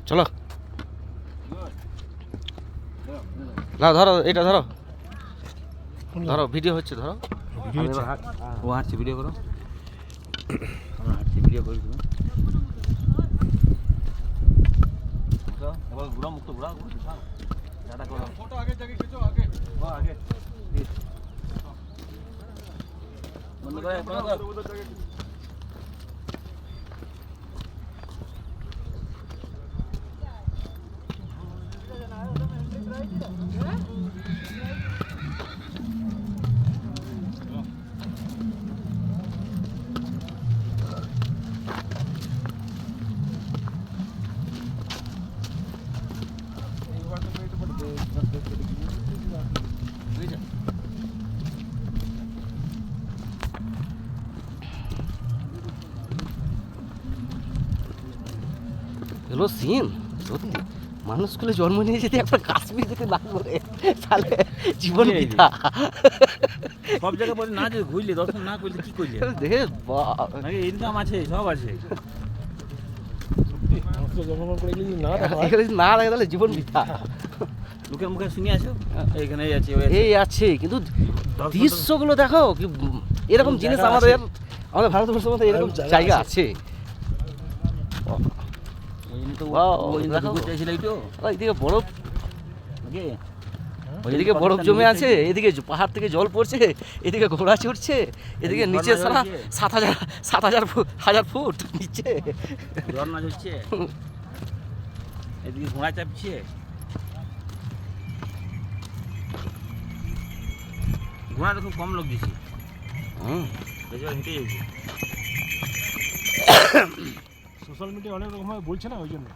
চলো না ধরো, এটা ধরো ধরো, ভিডিও হচ্ছে, ধরো। ও হাঁটছে, ভিডিও করো। আমরা হাঁটছি, ভিডিও করি তুমি। ঘুরা মুক্ত, ঘুরা ফটো আগে জায়গায় খেছো, আগে আগে বন্ধ করে, বন্ধ কর। এগুলো সিন সত্যি, মানুষগুলো জন্ম নিয়ে যদি একবার কাশ্মীর যেতে না করে তাহলে জীবন বৃথা। সব জায়গায় বলে না, যে ঘুরলে দর্শন না করলে কি করলে দেখে ইনকাম আছে, সব আছে। এখানে যদি না লাগে তাহলে জীবন বৃথা। লোকের মুখে শুনে আসো এইখানে আছে, এই আছে, কিন্তু দৃশ্যগুলো দেখো কি এরকম জিনিস আমাদের ভারতবর্ষের মধ্যে এরকম জায়গা আছে। এদিকে বরফ, এদিকে বরফ জমে আছে, এদিকে পাহাড় থেকে জল পড়ছে, এদিকে ঘোড়া চড়ছে, এদিকে নিচে 7,000 ফুট নিচে ঝর্ণা ঝরছে, এদিকে ঘোড়া চাপছে। ঘোড়াটা খুব কম লোক দিছি, হেঁটে যাচ্ছে। সোশ্যাল মিডিয়া অনেক রকম বলছে না, ওই জন্য।